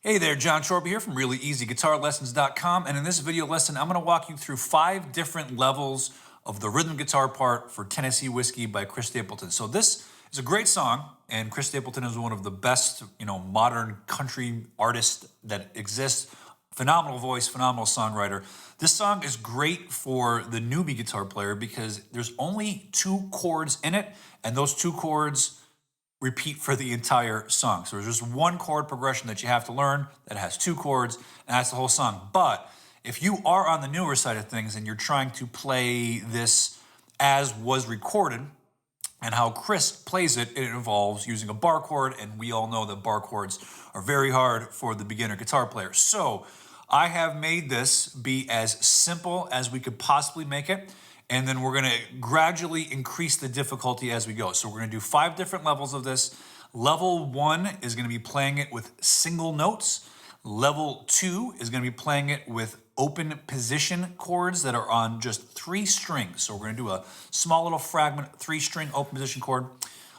Hey there, John Chorba here from ReallyEasyGuitarLessons.com, and in this video lesson, I'm going to walk you through 5 different levels of the rhythm guitar part for Tennessee Whiskey by Chris Stapleton. So this is a great song, and Chris Stapleton is one of the best, modern country artists that exists. Phenomenal voice, phenomenal songwriter. This song is great for the newbie guitar player because there's only 2 chords in it, and those 2 chords repeat for the entire song. So there's just 1 chord progression that you have to learn that has 2 chords, and that's the whole song. But if you are on the newer side of things and you're trying to play this as was recorded, and how Chris plays it, it involves using a bar chord, and we all know that bar chords are very hard for the beginner guitar player. So I have made this be as simple as we could possibly make it, and then we're gonna gradually increase the difficulty as we go. So we're gonna do 5 different levels of this. Level 1 is gonna be playing it with single notes. Level 2 is gonna be playing it with open position chords that are on just 3 strings. So we're gonna do a small little fragment, 3-string open position chord.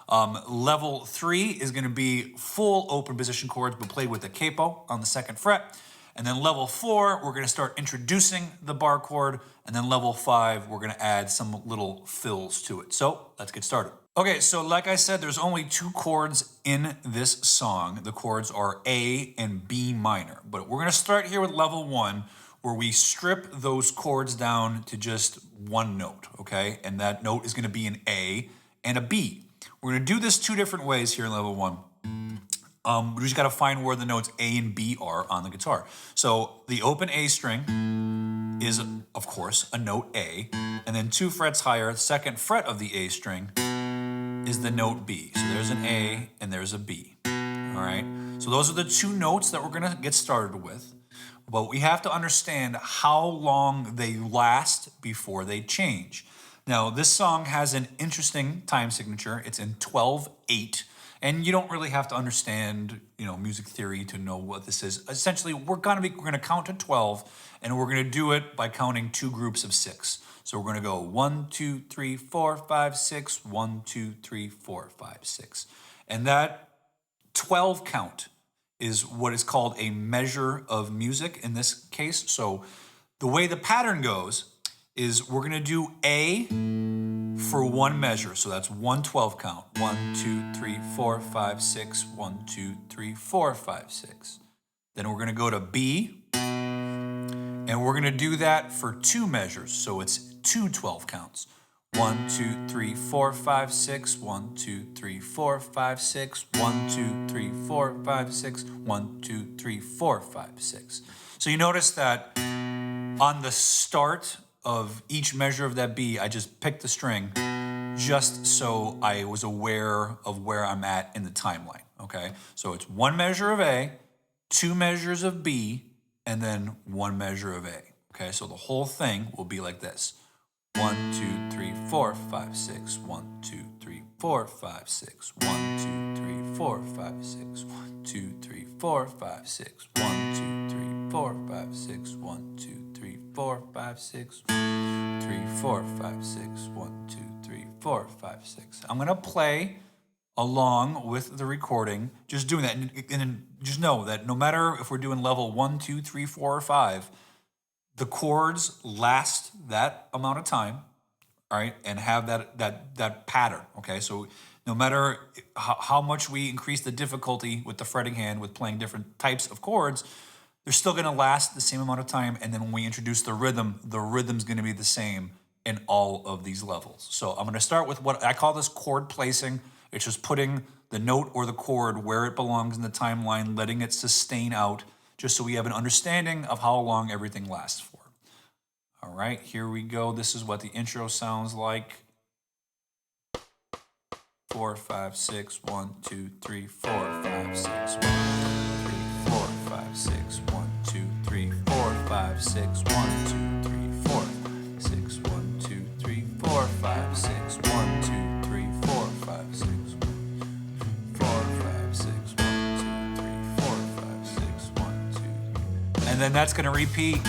Level 3 is gonna be full open position chords, but played with a capo on the 2nd fret. And then level 4, we're gonna start introducing the bar chord. And then level 5, we're gonna add some little fills to it. So let's get started. Okay, so like I said, there's only 2 chords in this song. The chords are A and B minor. But we're gonna start here with level 1, where we strip those chords down to just 1 note, okay? And that note is gonna be an A and a B. We're gonna do this 2 different ways here in level 1. We just gotta find where the notes A and B are on the guitar. So the open A string is, of course, a note A, and then 2 frets higher, the 2nd fret of the A string is the note B. So there's an A and there's a B, all right? So those are the 2 notes that we're gonna get started with, but we have to understand how long they last before they change. Now, this song has an interesting time signature. It's in 12/8. And you don't really have to understand, music theory to know what this is. Essentially, we're gonna count to 12, and we're gonna do it by counting 2 groups of 6. So we're gonna go 1, 2, 3, 4, 5, 6, 1, 2, 3, 4, 5, 6. And that 12 count is what is called a measure of music in this case. So the way the pattern goes is we're gonna do A for 1 measure. So that's 1 12 count. 1, 2, 3, 4, 5, 6, 1, 2, 3, 4, 5, 6. Then we're gonna go to B, and we're gonna do that for 2 measures. So it's 2 12 counts. 1, 2, 3, 4, 5, 6, 1, 2, 3, 4, 5, 6, 1, 2, 3, 4, 5, 6, 1, 2, 3, 4, 5, 6. So you notice that on the start of each measure of that B, I just picked the string just so I was aware of where I'm at in the timeline, okay? So it's 1 measure of A, 2 measures of B, and then 1 measure of A, okay? So the whole thing will be like this. 1, 2, 3, 4, 5, 6, 1, 2, 3, 4, 5, 6, 1, 2, 3, 4, 5, 6, 1, 2, 3, 4, 5, 6, 1, 2, 3, 4, 5, 6, 1, 2, 3, 4, 5, 6, 3, 4, 5, 6, 1, 2, 3, 4, 5, 6. I'm gonna play along with the recording, just doing that, and just know that no matter if we're doing level 1, 2, 3, 4, or 5, the chords last that amount of time, all right, and have that pattern, okay? So no matter how much we increase the difficulty with the fretting hand, with playing different types of chords, they're still gonna last the same amount of time, and then when we introduce the rhythm's gonna be the same in all of these levels. So I'm gonna start with what I call this chord placing. It's just putting the note or the chord where it belongs in the timeline, letting it sustain out, just so we have an understanding of how long everything lasts for. All right, here we go. This is what the intro sounds like. 4, 5, 6, 1, 2, 3, 4, 5, 6, 1, 2, 3, 4, 5, 6, 1, 2, 3, 4, 5, 6, 1, 2, 3, 4, 6, 1, 2, 3, 4, 5, 6, 1, 2, 3, 4, 5, 6, 4, 5, 6, 1, 2, 3, 4, 5, 6, 1, 2. And then that's gonna repeat.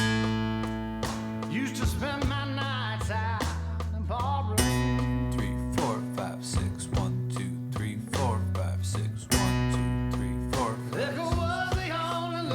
Used to spend my nights out in barre. 3, 4, 5, 6, 1, 2, 3, 4, 5, 6, 1, 2, 3, 4, 5. Liquor was the only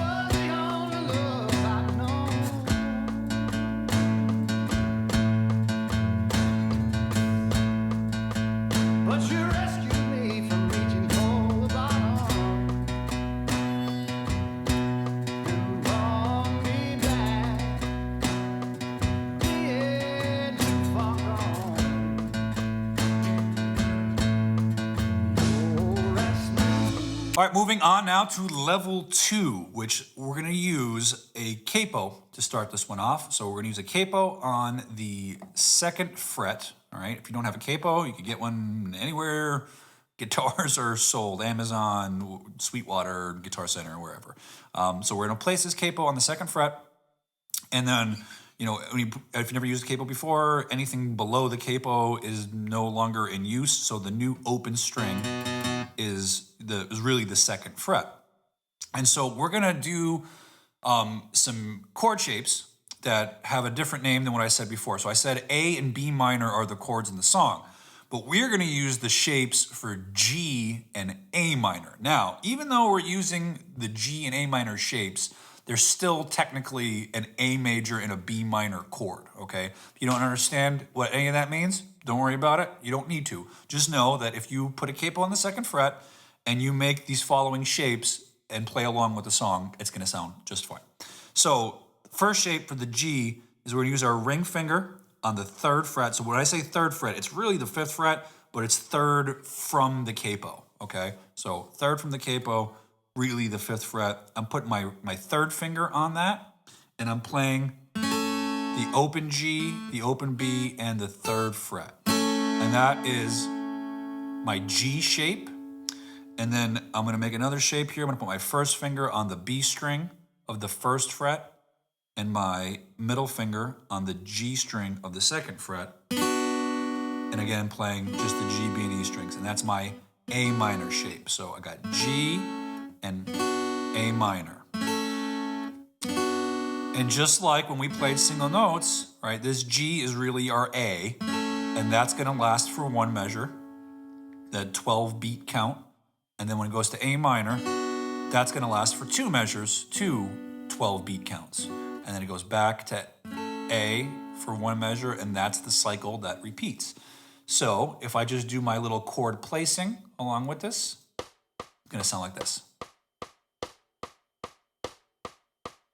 All right, moving on now to level 2, which we're gonna use a capo to start this one off. So we're gonna use a capo on the 2nd fret, all right? If you don't have a capo, you can get one anywhere. Guitars are sold, Amazon, Sweetwater, Guitar Center, wherever. So we're gonna place this capo on the 2nd fret, and then, you know, if you've never used a capo before, anything below the capo is no longer in use, so the new open string is really the 2nd fret. And so we're gonna do some chord shapes that have a different name than what I said before. So I said A and B minor are the chords in the song, but we're gonna use the shapes for G and A minor. Now, even though we're using the G and A minor shapes, there's still technically an A major and a B minor chord, okay? If you don't understand what any of that means, don't worry about it. You don't need to. Just know that if you put a capo on the 2nd fret and you make these following shapes and play along with the song, it's gonna sound just fine. So first shape for the G is we're gonna use our ring finger on the 3rd fret. So when I say 3rd fret, it's really the 5th fret, but it's 3rd from the capo, okay? So 3rd from the capo, really the 5th fret. I'm putting my 3rd finger on that, and I'm playing the open G, the open B, and the 3rd fret. And that is my G shape. And then I'm gonna make another shape here. I'm gonna put my 1st finger on the B string of the 1st fret and my middle finger on the G string of the 2nd fret. And again, playing just the G, B, and E strings. And that's my A minor shape. So I got G and A minor. And just like when we played single notes, right, this G is really our A, and that's gonna last for 1 measure, that 12 beat count. And then when it goes to A minor, that's gonna last for 2 measures, 2 12 beat counts. And then it goes back to A for 1 measure, and that's the cycle that repeats. So if I just do my little chord placing along with this, it's gonna sound like this.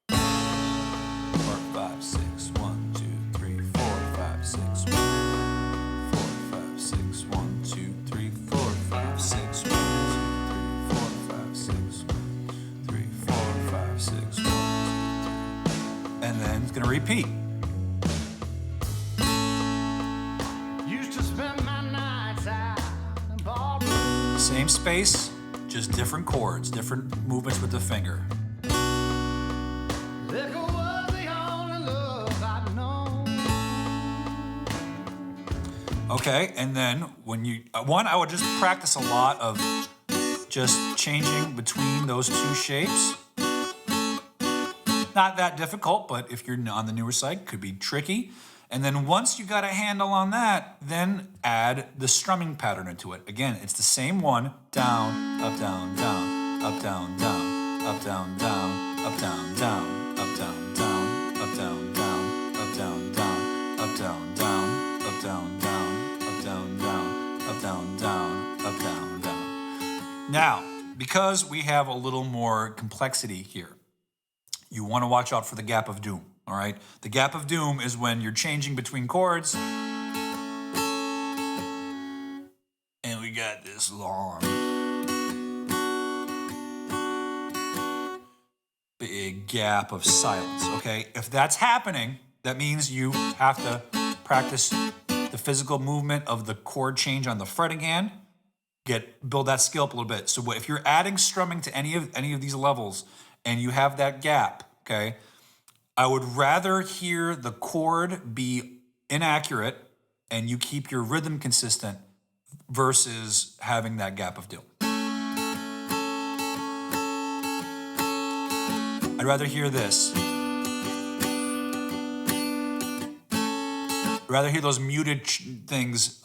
4, 5, 6, 1, 2, 3, 4, 5, 6, 1, 4, 5, 6, 1, 2, 3, 4, 5, 6, 1, 2, 3, 4, 5, 6, 1, 3, 4, 5, 6, 1, 2, 3. And then it's gonna repeat. Used to spend my nights out in ballrooms. Same space, just different chords, different movements with the finger. Liquor was the only love I'd known. Okay, and then when you, I would just practice a lot of just changing between those 2 shapes. Not that difficult, but if you're on the newer side, could be tricky. And then once you got a handle on that, then add the strumming pattern into it. Again, it's the same one, down, up, down, down, up, down, down, up, down, down, up, down, down, up, down, down, up, down, down, up, down, down, up, down, down, up, down, down, up, down, down, up, down, down, up, down, down. Now, because we have a little more complexity here, you want to watch out for the gap of doom, all right? The gap of doom is when you're changing between chords and we got this long, big gap of silence, okay? If that's happening, that means you have to practice the physical movement of the chord change on the fretting hand, build that skill up a little bit. So if you're adding strumming to any of these levels, and you have that gap, okay, I would rather hear the chord be inaccurate and you keep your rhythm consistent versus having that gap of doom. I'd rather hear this. I'd rather hear those muted things,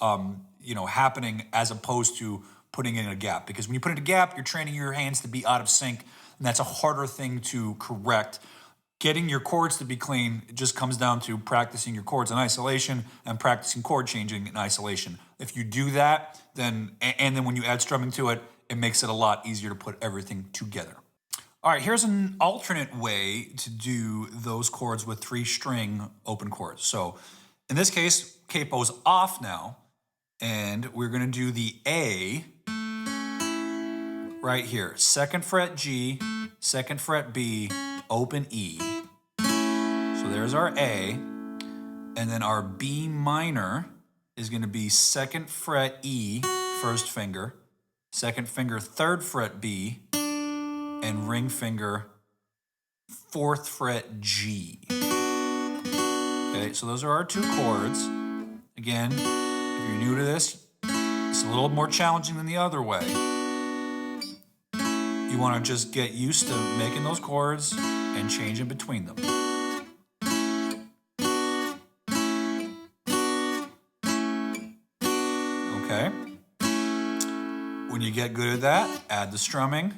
happening as opposed to putting in a gap. Because when you put in a gap, you're training your hands to be out of sync, and that's a harder thing to correct. Getting your chords to be clean, it just comes down to practicing your chords in isolation and practicing chord changing in isolation. If you do that, then when you add strumming to it, it makes it a lot easier to put everything together. All right, here's an alternate way to do those chords with 3-string open chords. So in this case, capo's off now, and we're gonna do the A right here. 2nd fret G, 2nd fret B, open E. So there's our A. And then our B minor is going to be 2nd fret E, 1st finger, 2nd finger, 3rd fret B, and ring finger, 4th fret G. Okay, so those are our 2 chords. Again, if you're new to this, it's a little more challenging than the other way. You want to just get used to making those chords and changing between them. Okay. When you get good at that, add the strumming.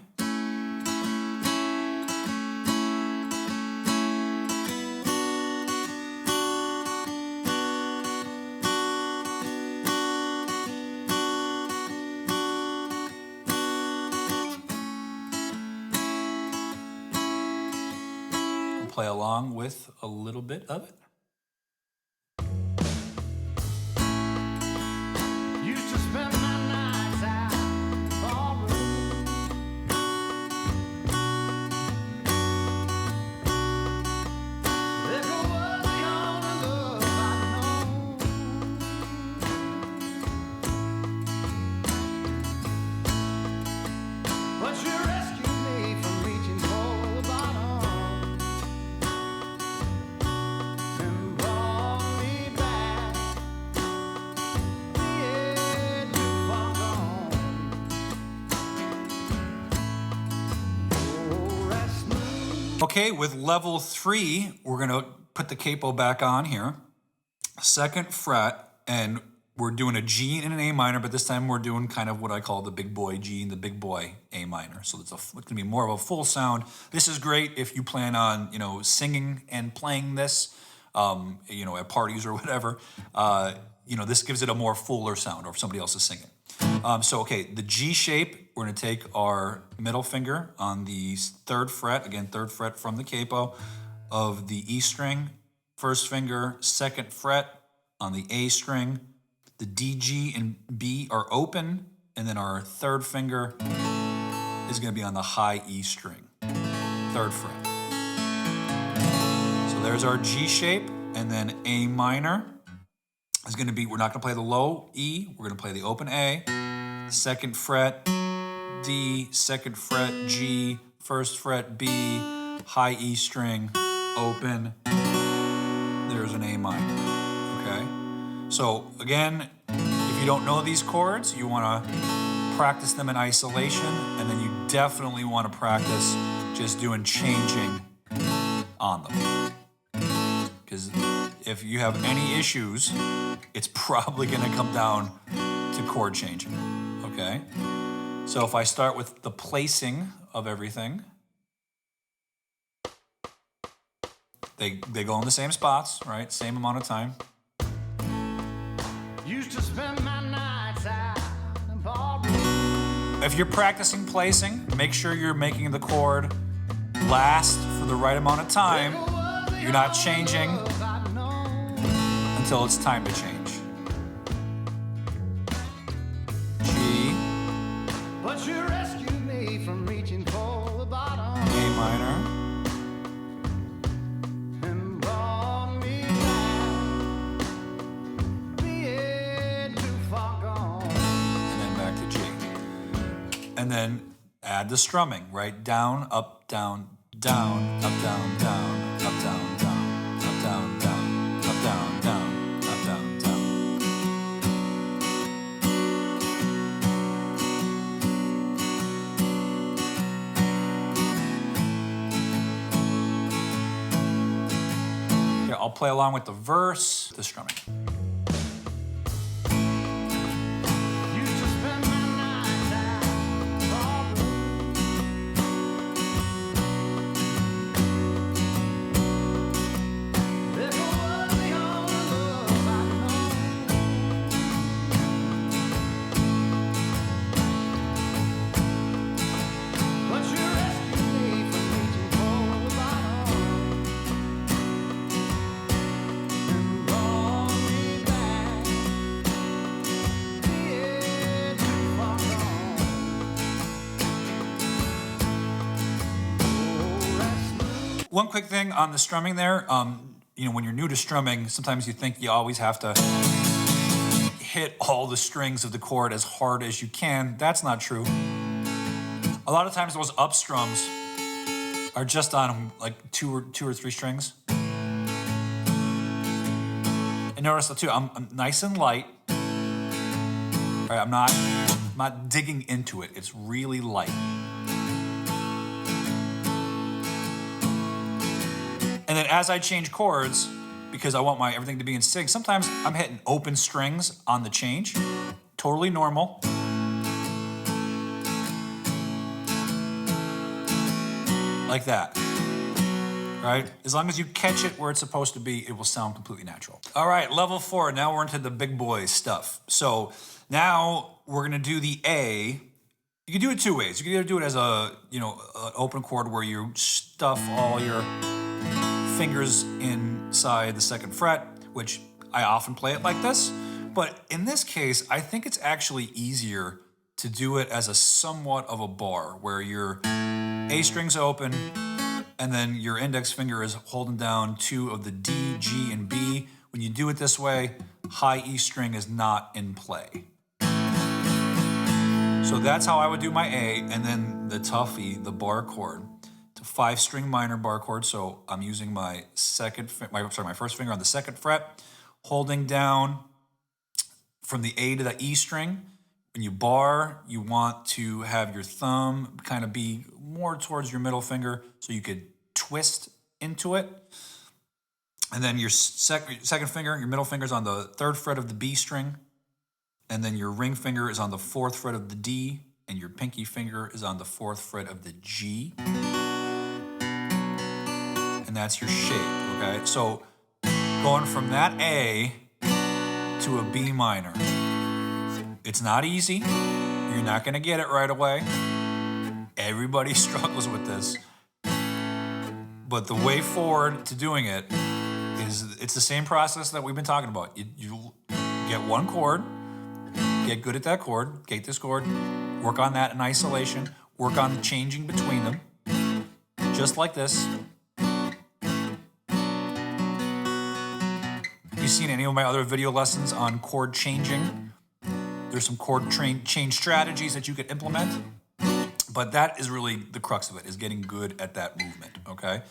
I'll play along with a little bit of it. Used to spend my nights out in the ballroom. Liquor was the only love I'd known. But you rescued me from reaching for the bottom and brought me back. Okay, with level 3, we're gonna put the capo back on here. 2nd fret, and we're doing a G and an A minor, but this time we're doing kind of what I call the big boy G and the big boy A minor. So it's gonna be more of a full sound. This is great if you plan on, singing and playing this, at parties or whatever. This gives it a more fuller sound, or if somebody else is singing. The G shape, we're gonna take our middle finger on the 3rd fret, again, 3rd fret from the capo of the E string, 1st finger, 2nd fret on the A string. The D, G, and B are open, and then our 3rd finger is gonna be on the high E string, 3rd fret. So there's our G shape, and then A minor is gonna be, we're not gonna play the low E, we're gonna play the open A, 2nd fret D, 2nd fret G, 1st fret B, high E string, open, there's an A minor, okay? So again, if you don't know these chords, you wanna practice them in isolation, and then you definitely wanna practice just doing changing on them. Because if you have any issues, it's probably gonna come down to chord changing, okay? So if I start with the placing of everything, they go in the same spots, right? Same amount of time. Used to spend my nights out in the ballroom. If you're practicing placing, make sure you're making the chord last for the right amount of time. You're not changing until it's time to change. G, But you rescued me from reaching for the bottom A minor, and brought me back, being too far gone. and then back to G. And then add the strumming, right? Down, up, down, down, up, down, down, up, down, down, up, down, down, up, down, down, up, down, down. Here, I'll play along with the verse, the strumming. Used to spend my nights out in the ballroom. Liquor was the only love I'd known. But you rescued me from reaching for the bottom and brought me One quick thing on the strumming there, you know, when you're new to strumming, sometimes you think you always have to hit all the strings of the chord as hard as you can. That's not true. A lot of times those up strums are just on like two or three strings. And notice that too, I'm nice and light. All right, I'm not digging into it. It's really light. And then as I change chords, because I want everything to be in sync, sometimes I'm hitting open strings on the change. Totally normal. Like that. Right? As long as you catch it where it's supposed to be, it will sound completely natural. All right, level 4. Now we're into the big boy stuff. So now we're gonna do the A. You can do it two ways. You can either do it as a, you know, an open chord where you stuff all your fingers inside the 2nd fret, which I often play it like this. But in this case, I think it's actually easier to do it as a somewhat of a bar, where your A string's open, and then your index finger is holding down 2 of the D, G, and B. When you do it this way, high E string is not in play. So that's how I would do my A, and then the tough E, the bar chord. 5-string minor bar chord, so I'm using my first finger on the 2nd fret, holding down from the A to the E string. When you bar, you want to have your thumb kind of be more towards your middle finger so you could twist into it. And then your second finger, your middle finger is on the 3rd fret of the B string, and then your ring finger is on the 4th fret of the D, and your pinky finger is on the 4th fret of the G. And that's your shape, okay? So going from that A to a B minor, it's not easy. You're not gonna get it right away. Everybody struggles with this. But the way forward to doing it is, it's the same process that we've been talking about. You get one chord, get good at that chord, get this chord, work on that in isolation, work on changing between them, just like this. If you've seen any of my other video lessons on chord changing, there's some chord change strategies that you could implement, but that is really the crux of it, is getting good at that movement, okay?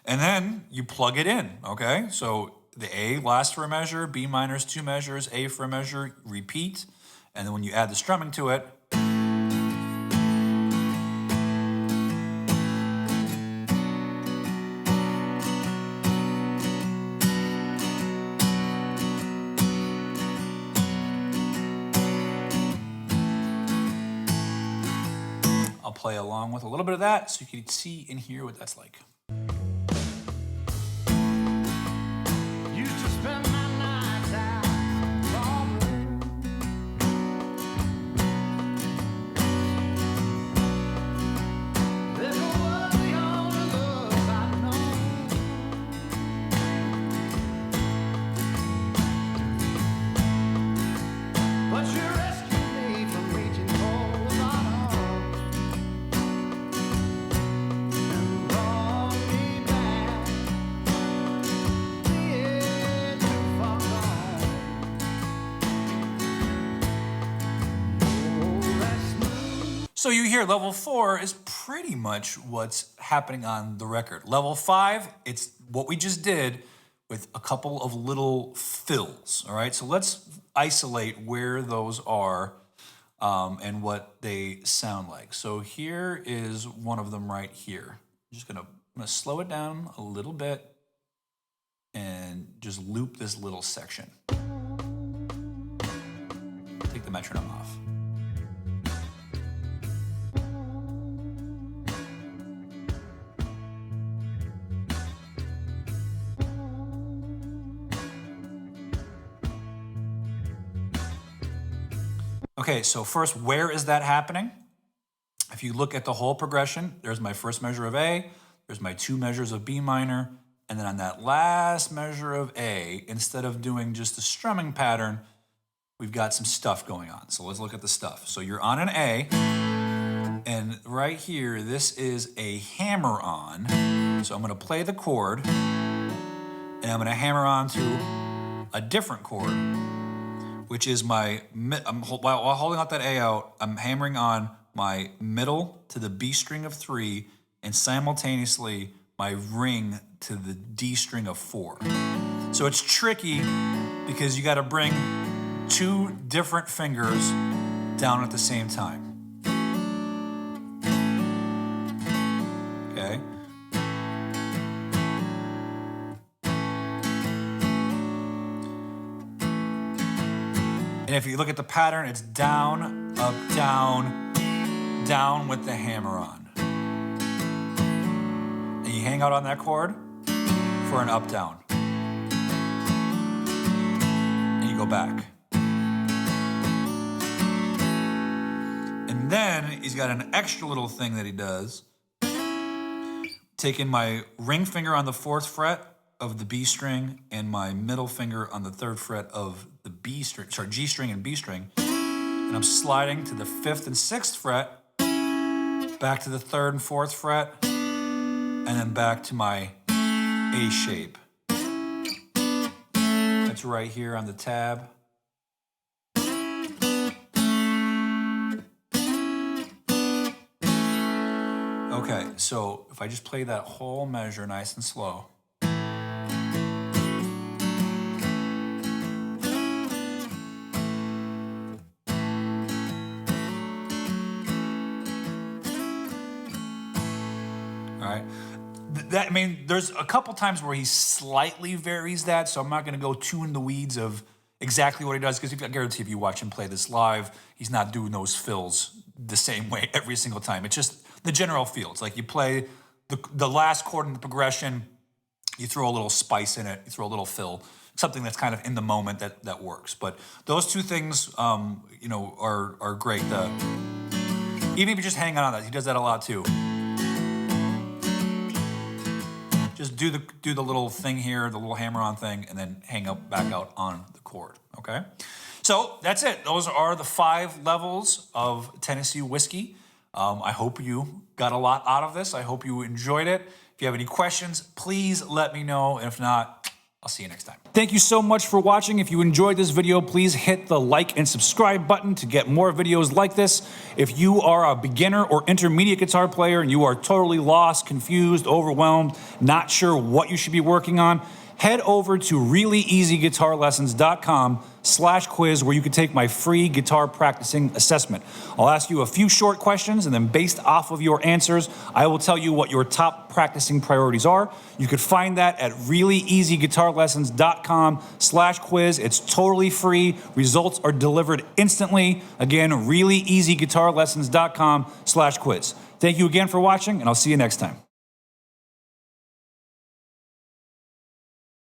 And then you plug it in, okay? So the A lasts for a measure, B minor's 2 measures, A for a measure, repeat, and then when you add the strumming to it, I'll play along with a little bit of that so you can see and hear what that's like. Used to spend my nights out in the ballroom. Liquor was the only love I'd known. But you rescued me from reaching for the bottom and brought me back. Did you fuck on? Oh, that's smooth. So you hear level 4 is pretty much what's happening on the record. Level 5, it's what we just did with a couple of little fills, all right? So let's isolate where those are and what they sound like. So here is one of them right here. I'm gonna slow it down a little bit and just loop this little section. Take the metronome off. Okay, so first, where is that happening? If you look at the whole progression, there's my first measure of A, there's my 2 measures of B minor, and then on that last measure of A, instead of doing just a strumming pattern, we've got some stuff going on. So let's look at the stuff. So you're on an A, And right here, this is a hammer on. So I'm gonna play the chord, and I'm gonna hammer on to a different chord, which is while holding out that A out, I'm hammering on my middle to the B string of 3, and simultaneously my ring to the D string of 4. So it's tricky because you gotta bring 2 different fingers down at the same time. Okay? And if you look at the pattern, it's down, up, down, down with the hammer on. And you hang out on that chord for an up, down. And you go back. And then he's got an extra little thing that he does. Taking my ring finger on the 4th fret of the B string and my middle finger on the 3rd fret of the G string and B string. And I'm sliding to the 5th and 6th fret, back to the 3rd and 4th fret, and then back to my A shape. That's right here on the tab. Okay, so if I just play that whole measure nice and slow. All right, there's a couple times where he slightly varies that, so I'm not gonna go too in the weeds of exactly what he does, because I guarantee if you watch him play this live, he's not doing those fills the same way every single time. It's just the general feel. It's like you play the last chord in the progression, you throw a little spice in it, you throw a little fill, something that's kind of in the moment that works. But those 2 things, you know, are great. Even if you just hang on that, he does that a lot too. Just do the little thing here, the little hammer-on thing, and then hang up back out on the chord. Okay, so that's it. Those are the 5 levels of Tennessee whiskey. I hope you got a lot out of this. I hope you enjoyed it. If you have any questions, please let me know. And if not, I'll see you next time. Thank you so much for watching. If you enjoyed this video, please hit the like and subscribe button to get more videos like this. If you are a beginner or intermediate guitar player and you are totally lost, confused, overwhelmed, not sure what you should be working on, head over to reallyeasyguitarlessons.com/quiz, where you can take my free guitar practicing assessment. I'll ask you a few short questions, and then based off of your answers, I will tell you what your top practicing priorities are. You could find that at reallyeasyguitarlessons.com/quiz. It's totally free. Results are delivered instantly. Again, reallyeasyguitarlessons.com/quiz. Thank you again for watching, and I'll see you next time.